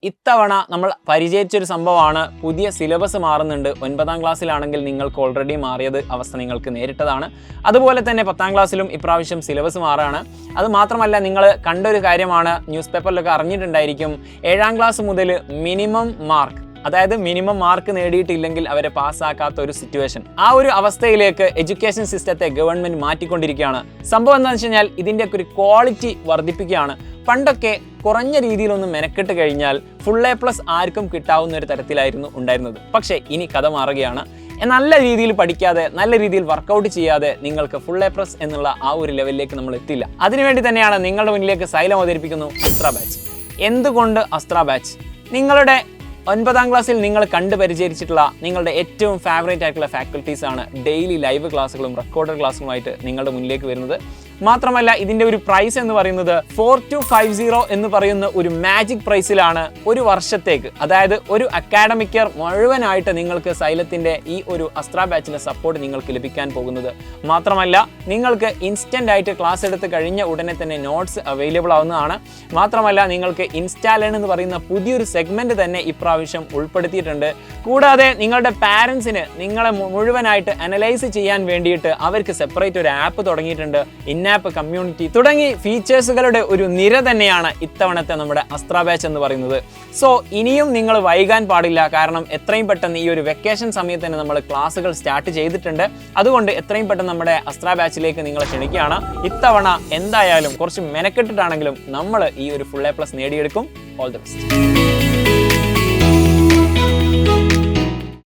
ഇത്തവണ നമ്മൾ പരിചയിച്ചൊരു സംഭവമാണ്. പുതിയ സിലബസ് മാറുന്നുണ്ട്. 9ാം ക്ലാസ്സിലാണെങ്കിൽ നിങ്ങൾക്ക് ഓൾറെഡി മാറിയത് അവസ്ഥ നിങ്ങൾക്ക് നേരിട്ടതാണ്. അതുപോലെ തന്നെ 10ാം ക്ലാസ്സിലും ഇപ്രാവശ്യം സിലബസ് മാറുകയാണ്. അത് മാത്രമല്ല, നിങ്ങൾ കണ്ടൊരു കാര്യമാണ്, ന്യൂസ് പേപ്പറിലൊക്കെ അറിഞ്ഞിട്ടുണ്ടായിരിക്കും, 7ാം ക്ലാസ് മുതൽ മിനിമം മാർക്ക്, അതായത് മിനിമം മാർക്ക് നേടിയിട്ടില്ലെങ്കിൽ അവരെ പാസ്സാക്കാത്ത ഒരു സിറ്റുവേഷൻ. ആ ഒരു അവസ്ഥയിലേക്ക് എഡ്യൂക്കേഷൻ സിസ്റ്റത്തെ ഗവൺമെന്റ് മാറ്റിക്കൊണ്ടിരിക്കുകയാണ്. സംഭവം എന്താണെന്ന് വെച്ച് കഴിഞ്ഞാൽ ഇതിൻ്റെയൊക്കെ ഒരു ക്വാളിറ്റി വർദ്ധിപ്പിക്കുകയാണ്. പണ്ടൊക്കെ കുറഞ്ഞ രീതിയിലൊന്ന് മെനക്കെട്ട് കഴിഞ്ഞാൽ ഫുൾ A+ ആർക്കും കിട്ടാവുന്ന ഒരു തരത്തിലായിരുന്നു ഉണ്ടായിരുന്നത്. പക്ഷേ ഇനി കഥ മാറുകയാണ്. നല്ല രീതിയിൽ പഠിക്കാതെ, നല്ല രീതിയിൽ വർക്കൗട്ട് ചെയ്യാതെ നിങ്ങൾക്ക് ഫുൾ A+ എന്നുള്ള ആ ഒരു ലെവലിലേക്ക് നമ്മൾ എത്തില്ല. അതിനുവേണ്ടി തന്നെയാണ് നിങ്ങളുടെ മുന്നിലേക്ക് സൈലം അവതരിപ്പിക്കുന്നു അസ്ത്ര ബാച്ച്. എന്തുകൊണ്ട് അസ്ത്ര ബാച്ച്? നിങ്ങളുടെ 9ാം ക്ലാസ്സിൽ നിങ്ങൾ കണ്ടു പരിചരിച്ചിട്ടുള്ള നിങ്ങളുടെ ഏറ്റവും ഫേവറേറ്റ് ആയിട്ടുള്ള ഫാക്കൽറ്റീസ് ആണ് ഡെയിലി ലൈവ് ക്ലാസ്സുകളും റെക്കോർഡഡ് ക്ലാസ്സുകളുമായിട്ട് നിങ്ങളുടെ മുന്നിലേക്ക് വരുന്നത്. മാത്രമല്ല, ഇതിൻ്റെ ഒരു പ്രൈസ് എന്ന് പറയുന്നത് 4250 എന്ന് പറയുന്ന ഒരു മാജിക് പ്രൈസിലാണ് ഒരു വർഷത്തേക്ക്, അതായത് ഒരു അക്കാഡമിക് ഇയർ മുഴുവനായിട്ട് നിങ്ങൾക്ക് സൈലത്തിൻ്റെ ഈ ഒരു അസ്ത്ര ബാച്ചിലെ സപ്പോർട്ട് നിങ്ങൾക്ക് ലഭിക്കാൻ പോകുന്നത്. മാത്രമല്ല, നിങ്ങൾക്ക് ഇൻസ്റ്റൻ്റ് ആയിട്ട് ക്ലാസ് എടുത്ത് കഴിഞ്ഞ ഉടനെ തന്നെ നോട്ട്സ് അവൈലബിൾ ആവുന്നതാണ്. മാത്രമല്ല, നിങ്ങൾക്ക് ഇൻസ്റ്റാലേൺ എന്ന് പറയുന്ന പുതിയൊരു സെഗ്മെന്റ് തന്നെ ഇപ്രാവശ്യം ഉൾപ്പെടുത്തിയിട്ടുണ്ട്. കൂടാതെ നിങ്ങളുടെ പാരൻസിന് നിങ്ങളെ മുഴുവനായിട്ട് അനലൈസ് ചെയ്യാൻ വേണ്ടിയിട്ട് അവർക്ക് സെപ്പറേറ്റ് ഒരു ആപ്പ് തുടങ്ങിയിട്ടുണ്ട്. ആപ്പ് കമ്മ്യൂണിറ്റി തുടങ്ങി ഫീച്ചേഴ്സുകളുടെ ഒരു നിര തന്നെയാണ് ഇത്തവണത്തെ നമ്മുടെ അസ്ത്ര ബാച്ച് എന്ന് പറയുന്നത്. സോ ഇനിയും നിങ്ങൾ വൈകാൻ പാടില്ല. കാരണം എത്രയും പെട്ടെന്ന് ഈ ഒരു വെക്കേഷൻ സമയത്ത് തന്നെ നമ്മൾ ക്ലാസ്സുകൾ സ്റ്റാർട്ട് ചെയ്തിട്ടുണ്ട്. അതുകൊണ്ട് എത്രയും പെട്ടെന്ന് നമ്മുടെ അസ്ത്ര ബാച്ചിലേക്ക് നിങ്ങളെ ക്ഷണിക്കുകയാണ്. ഇത്തവണ എന്തായാലും കുറച്ച് മെനക്കെട്ടിട്ടാണെങ്കിലും നമ്മൾ ഈ ഒരു ഫുൾ A+ നേടിയെടുക്കും. All the best.